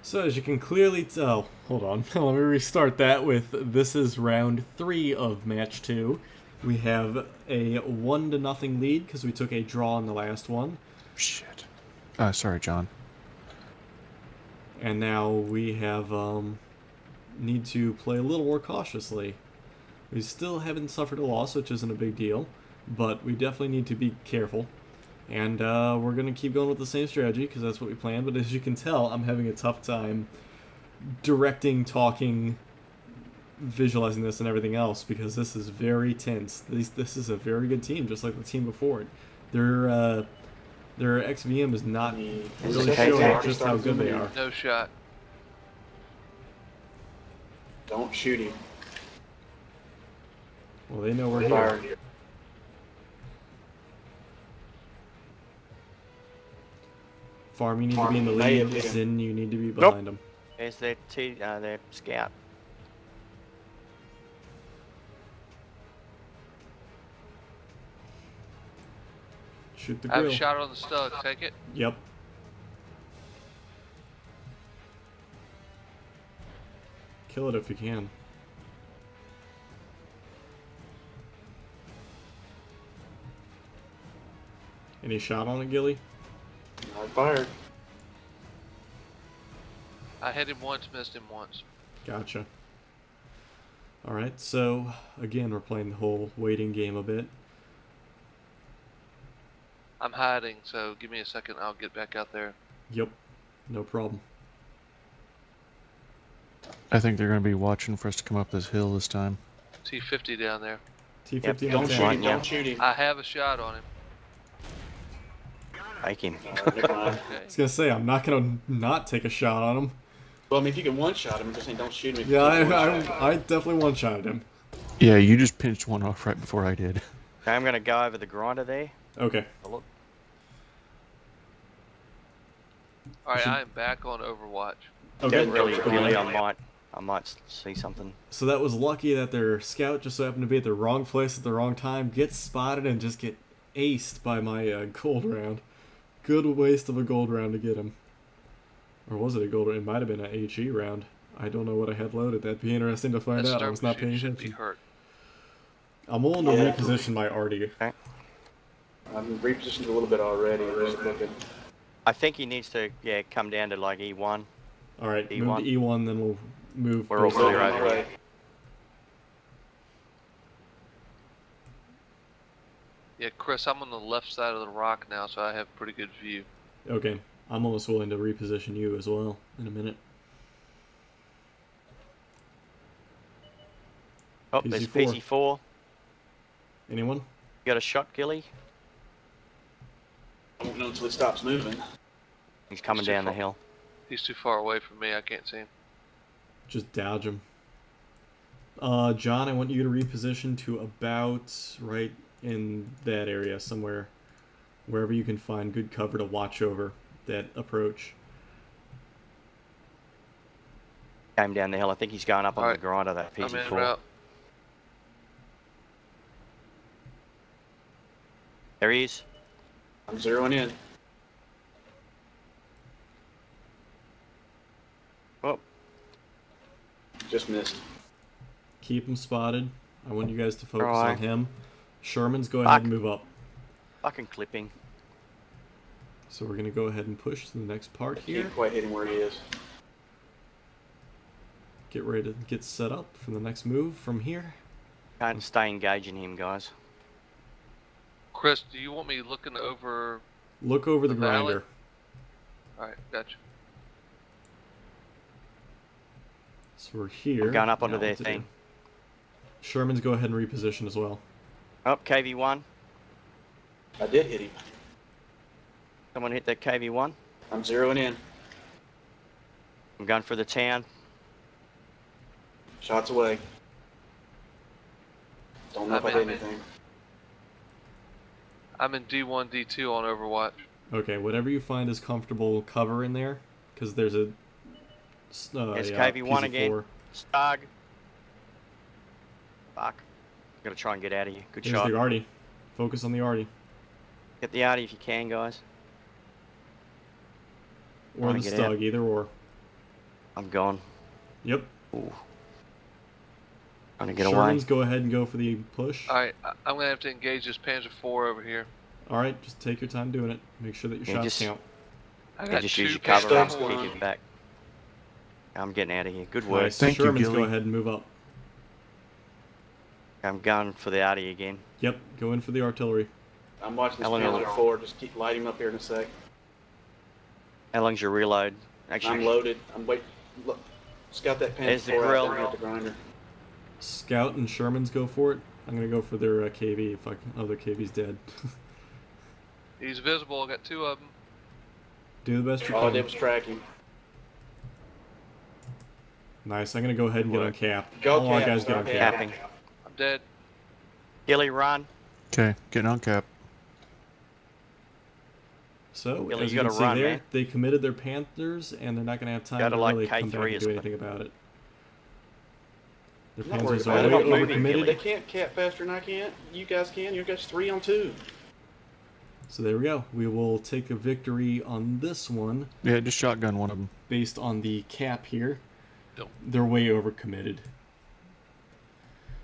So as you can clearly tell, hold on, let me restart that with this is round 3 of match 2. We have a 1-0 lead because we took a draw in the last one. Shit. Sorry, John. And now we have need to play a little more cautiously. We still haven't suffered a loss, which isn't a big deal, but we definitely need to be careful. And we're going to keep going with the same strategy because that's what we planned. But as you can tell, I'm having a tough time directing, talking, visualizing this and everything else because this is very tense. This is a very good team, just like the team before it. Their XVM is not really showing just how good they are. No shot. Don't shoot him. Well, they know we're here. Farm, you need to be in the lead. Zin, you need to be behind them. There's their scout. Shoot the I have grill. a shot on the stud. Take it. Yep. Kill it if you can. Any shot on it, Gilly? I fired. I hit him once, missed him once. Gotcha. Alright, so again, we're playing the whole waiting game a bit. I'm hiding, so give me a second. I'll get back out there. Yep, no problem. I think they're going to be watching for us to come up this hill this time. T-50 down there. T-50 Yep, Don't shoot him. Don't shoot him. I have a shot on him. Take him. Okay. I was gonna say, I'm not gonna not take a shot on him. Well, I mean, if you can one-shot him, I'm just saying don't shoot him. If Yeah, you I definitely one-shotted him. Yeah, you just pinched one off right before I did. I'm going to go over the grinder there. Okay. Look. Alright, I am back on Overwatch. Okay. Really, I might see something. So that was lucky that their scout just so happened to be at the wrong place at the wrong time, gets spotted, and just get aced by my gold round. Good waste of a gold round to get him. Or was it a gold round? It might have been an HE round. I don't know what I had loaded. That'd be interesting to find out. I was not paying attention. Hurt. I'm willing to reposition my Artie. Okay. I'm repositioned a little bit already. Just looking. I think he needs to, come down to like E1. Alright, E1. move to E1, then we'll move. We're all clear over here. Yeah, Chris, I'm on the left side of the rock now, so I have pretty good view. Okay, I'm almost willing to reposition you as well in a minute. Oh, there's PZ4. Anyone? You got a shot, Gilly? I won't know until he stops moving. He's coming down the hill. He's too far away from me, I can't see him. Just dodge him. John, I want you to reposition to about right in that area somewhere. Wherever you can find good cover to watch over that approach. Came down the hill. I think he's going up on the grinder, that I'm in PZ4. route. There he is. I'm zeroing in. Oh. Just missed. Keep him spotted. I want you guys to focus Alright. on him. Sherman's go ahead and move up. Fucking clipping. So we're going to go ahead and push to the next part here. Can't quite hit him where he is. Get ready to get set up for the next move from here. Can't stay engaging him, guys. Chris, do you want me looking over? Look over the valley? grinder. Alright, gotcha. So we're here. I'm going up onto Now their what to do. thing. Sherman's go ahead and reposition as well. Oh, KV1. I did hit him. Someone hit that KV1. I'm zeroing in. I'm going for the town. Shots away. Don't know if I did I'm in. anything. I'm in D1, D2 on Overwatch. Okay, whatever you find is comfortable cover in there, because there's a There's yeah, KV1 PZ4. again. Stag. Fuck. Gotta try and get out of here. Good There's shot. the Artie. Focus on the Artie. Get the Artie if you can, guys. Or the Stug, either or. I'm going. Yep. Ooh. Trying to get Sherman's away. go ahead and go for the push. Alright, I'm going to have to engage this Panzer IV over here. Alright, just take your time doing it. Make sure that your shots just- count. I Yeah, got just two use your cover. Panzer I'm Stug's getting back. I'm getting out of here. Good work. Nice. Thank you, Sherman's Gilly. go ahead and move up. I'm going for the Artie again. Yep, go in for the artillery. I'm watching this Eleanor. Panzer 4. Just keep lighting him up here in a sec. How long's your reload? I'm Actually, loaded. I'm waiting. Look, scout that There's Panzer the 4 out grill. there at the grinder. Scout and Sherman's go for it. I'm gonna go for their KV if other KV's dead. He's visible. I got two of them. Do the best you All I can. did was track him. Nice. I'm gonna go ahead and get on cap. Go All our cap, guys get on start cap. capping. I'm dead. Gilly, run. Okay, getting on cap. So Gilly, as you you can gotta see run, there, man. they committed their Panthers, and they're not gonna have time Gotta to like really come K3 back and or do something. anything about it. Their I'm not worried Panthers about are it. way They're not moving, overcommitted. Gilly. They can't cap faster than I can. You guys can. You guys 3 on 2. So there we go. We will take a victory on this one Yeah, just shotgun one of them. based on the cap here. Nope. They're way overcommitted.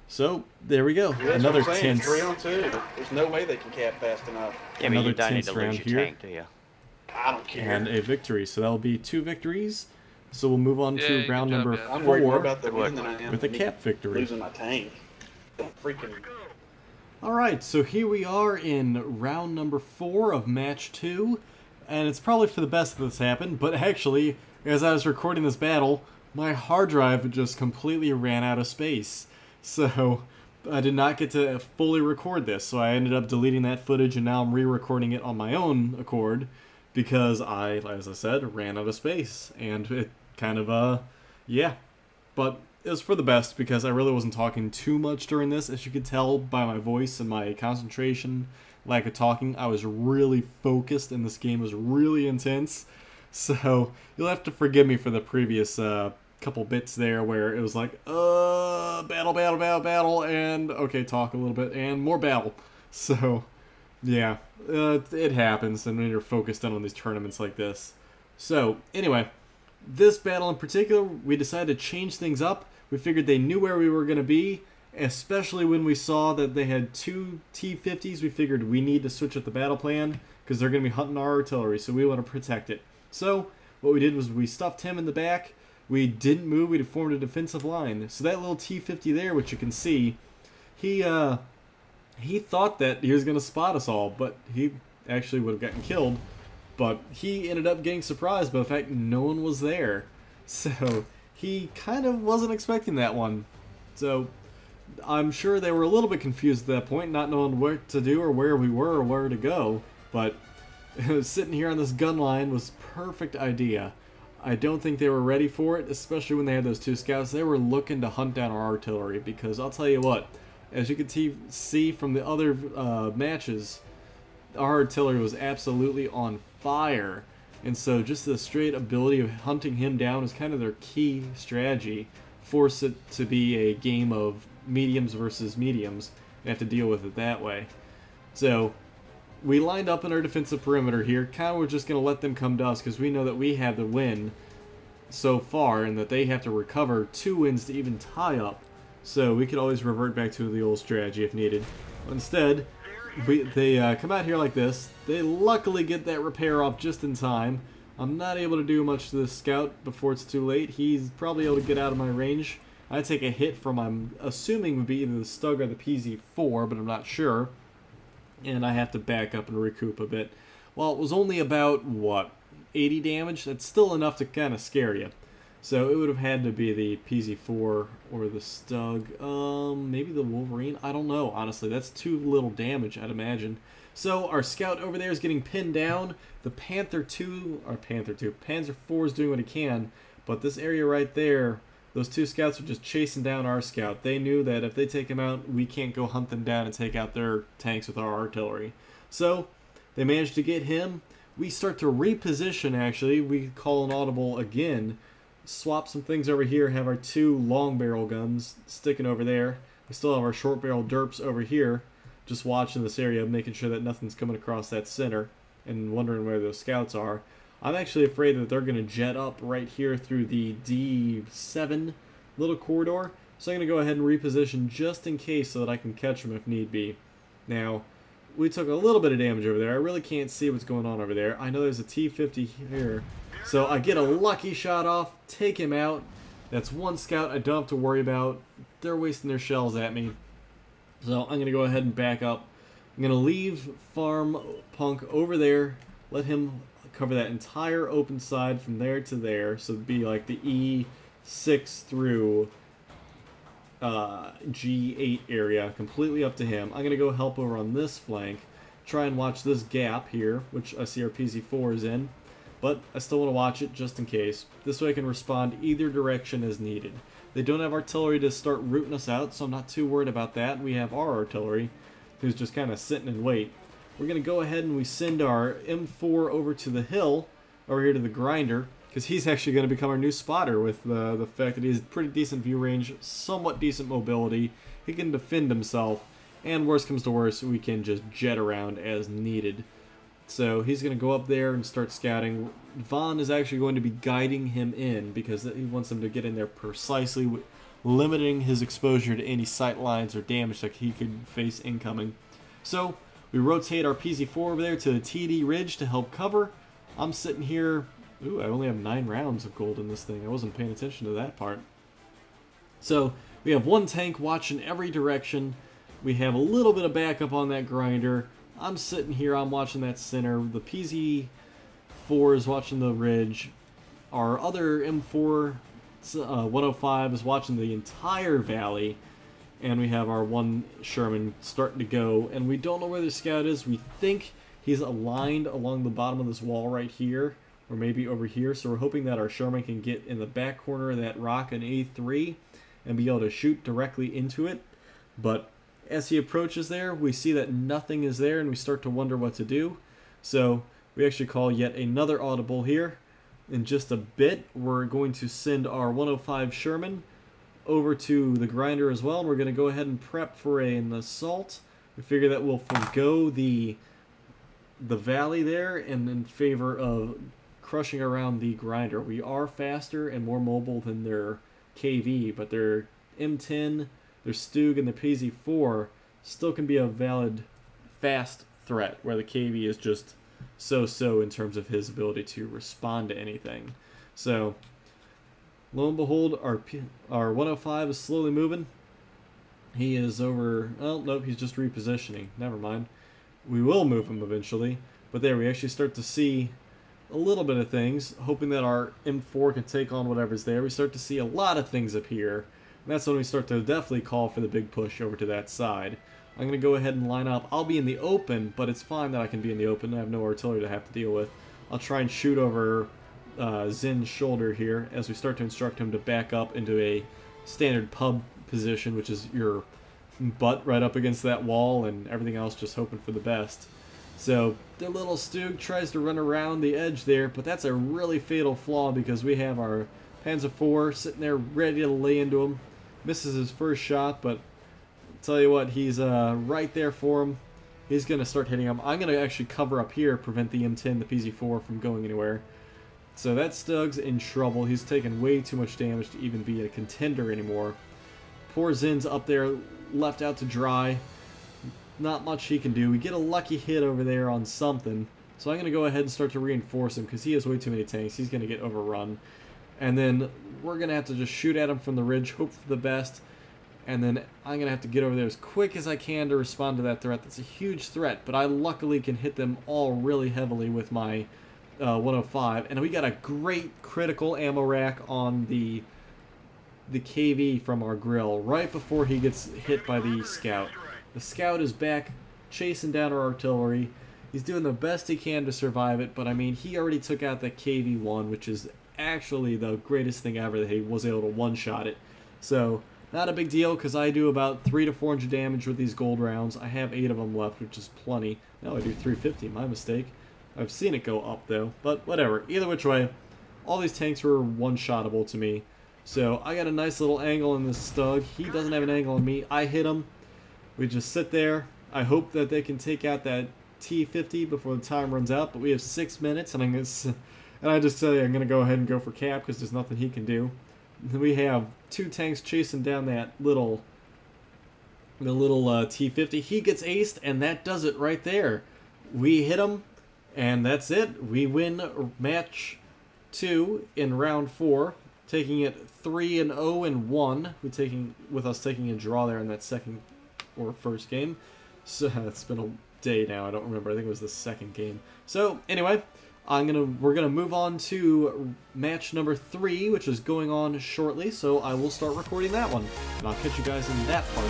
So there we go. That's Another what I'm saying. tense. 3 on 2. There's no way they can cap fast enough. Yeah, but Another you don't need tense to round lose your here. tank, do you? I don't care. And a victory. So that'll be 2 victories. So we'll move on Yay, to good round job, number man. I'm worried more 4 about the Good win than I am with a me cap victory. losing my tank. Freaking. Alright, so here we are in round number 4 of match 2. And it's probably for the best that this happened, but actually, as I was recording this battle, my hard drive just completely ran out of space. So I did not get to fully record this, so I ended up deleting that footage and now I'm re-recording it on my own accord because I, as I said, ran out of space. And it kind of, yeah. But it was for the best because I really wasn't talking too much during this. As you could tell by my voice and my concentration, lack of talking, I was really focused and this game was really intense. So you'll have to forgive me for the previous couple bits there where it was like, battle, battle, battle, battle, and okay, talk a little bit, and more battle. So, yeah, it happens, and when you're focused on these tournaments like this. So, anyway, this battle in particular, we decided to change things up. We figured they knew where we were going to be, especially when we saw that they had 2 T-50s. We figured we need to switch up the battle plan, because they're going to be hunting our artillery, so we want to protect it. So, what we did was we stuffed him in the back. We didn't move, we formed a defensive line. So that little T-50 there, which you can see, he thought that he was going to spot us all, but he actually would have gotten killed. But he ended up getting surprised by the fact no one was there. So he kind of wasn't expecting that one. So I'm sure they were a little bit confused at that point, not knowing what to do or where we were or where to go. But sitting here on this gun line was perfect idea. I don't think they were ready for it, especially when they had those 2 scouts. They were looking to hunt down our artillery because I'll tell you what, as you can see from the other matches, our artillery was absolutely on fire. And so just the straight ability of hunting him down is kind of their key strategy. Force it to be a game of mediums versus mediums. You have to deal with it that way. So we lined up in our defensive perimeter here. Kind of we're just going to let them come to us because we know that we have the win so far and that they have to recover 2 wins to even tie up. So we could always revert back to the old strategy if needed. Instead, they come out here like this. They luckily get that repair off just in time. I'm not able to do much to this scout before it's too late. He's probably able to get out of my range. I take a hit from, I'm assuming would be either the Stug or the PZ-4, but I'm not sure. And I have to back up and recoup a bit. Well, it was only about, what, 80 damage? That's still enough to kind of scare you. So it would have had to be the PZ-4 or the Stug. Maybe the Wolverine? I don't know, honestly. That's too little damage, I'd imagine. So our scout over there is getting pinned down. The Panzer 4 is doing what he can. But this area right there, those 2 scouts are just chasing down our scout. They knew that if they take him out, we can't go hunt them down and take out their tanks with our artillery. So they managed to get him. We start to reposition, actually. We call an audible again. Swap some things over here, have our 2 long barrel guns sticking over there. We still have our short barrel derps over here, just watching this area, making sure that nothing's coming across that center and wondering where those scouts are. I'm actually afraid that they're going to jet up right here through the D7 little corridor. So I'm going to go ahead and reposition just in case so that I can catch them if need be. Now, we took a little bit of damage over there. I really can't see what's going on over there. I know there's a T-50 here. So I get a lucky shot off, take him out. That's one scout I don't have to worry about. They're wasting their shells at me. So I'm going to go ahead and back up. I'm going to leave Farm Punk over there. Let him cover that entire open side from there to there. So it'd be like the E6 through G8 area, completely up to him. I'm going to go help over on this flank. Try and watch this gap here, which I see our PZ4 is in. But I still want to watch it just in case. This way I can respond either direction as needed. They don't have artillery to start rooting us out, so I'm not too worried about that. We have our artillery, who's just kind of sitting in wait. We're going to go ahead and we send our M4 over to the hill, over here to the grinder, because he's actually going to become our new spotter with the fact that he has pretty decent view range, somewhat decent mobility. He can defend himself, and worst comes to worst, we can just jet around as needed. So he's going to go up there and start scouting. Vaughn is actually going to be guiding him in because he wants him to get in there precisely, limiting his exposure to any sight lines or damage that he could face incoming. So we rotate our PZ4 over there to the TD ridge to help cover. I'm sitting here. Ooh, I only have 9 rounds of gold in this thing. I wasn't paying attention to that part. So we have one tank watching every direction. We have a little bit of backup on that grinder. I'm sitting here, I'm watching that center. The PZ4 is watching the ridge. Our other M4 105 is watching the entire valley. And we have our one Sherman starting to go. And we don't know where the scout is. We think he's aligned along the bottom of this wall right here. Or maybe over here. So we're hoping that our Sherman can get in the back corner of that rock in A3 and be able to shoot directly into it. But as he approaches there, we see that nothing is there and we start to wonder what to do. So we actually call yet another audible here. In just a bit, we're going to send our 105 Sherman over to the grinder as well. And we're going to go ahead and prep for an assault. We figure that we'll forgo the valley there and in favor of crushing around the grinder. We are faster and more mobile than their KV, but their M10, their Stug, and the PZ4 still can be a valid fast threat, where the KV is just so-so in terms of his ability to respond to anything. So, lo and behold, our 105 is slowly moving. He is over... Oh, nope, he's just repositioning. Never mind. We will move him eventually. But there, we actually start to see a little bit of things, hoping that our M4 can take on whatever's there. We start to see a lot of things up here. And that's when we start to definitely call for the big push over to that side. I'm going to go ahead and line up. I'll be in the open, but it's fine that I can be in the open. I have no artillery to have to deal with. I'll try and shoot over Zin's shoulder here as we start to instruct him to back up into a standard pub position, which is your butt right up against that wall and everything else just hoping for the best. So their little Stug tries to run around the edge there, but that's a really fatal flaw because we have our Panzer IV sitting there ready to lay into him. Misses his first shot, but I'll tell you what, he's right there for him. He's going to start hitting him. I'm going to actually cover up here, prevent the M10, the PZ4 from going anywhere. So that Stug's in trouble. He's taken way too much damage to even be a contender anymore. Poor Zin's up there, left out to dry. Not much he can do. We get a lucky hit over there on something. So I'm going to go ahead and start to reinforce him because he has way too many tanks. He's going to get overrun. And then we're going to have to just shoot at him from the ridge, hope for the best. And then I'm going to have to get over there as quick as I can to respond to that threat. That's a huge threat, but I luckily can hit them all really heavily with my 105. And we got a great critical ammo rack on the KV from our grill right before he gets hit by the scout. The scout is back chasing down our artillery. He's doing the best he can to survive it, but I mean, he already took out the KV-1, which is actually the greatest thing ever that he was able to one-shot it. So, not a big deal, because I do about 300 to 400 damage with these gold rounds. I have 8 of them left, which is plenty. Now I do 350, my mistake. I've seen it go up, though, but whatever. Either which way, all these tanks were one-shottable to me. So, I got a nice little angle in this Stug. He doesn't have an angle on me. I hit him. We just sit there. I hope that they can take out that T-50 before the time runs out, but we have 6 minutes, and And I just tell you, I'm going to go ahead and go for Cap because there's nothing he can do. We have 2 tanks chasing down that the little T-50. He gets aced, and that does it right there. We hit him, and that's it. We win match 2 in round 4, taking it 3-0-1, with us taking a draw there in that second or first game. So it's been a day now. I don't remember. I think it was the second game. So anyway, we're gonna move on to match number 3, which is going on shortly. So I will start recording that one, and I'll catch you guys in that part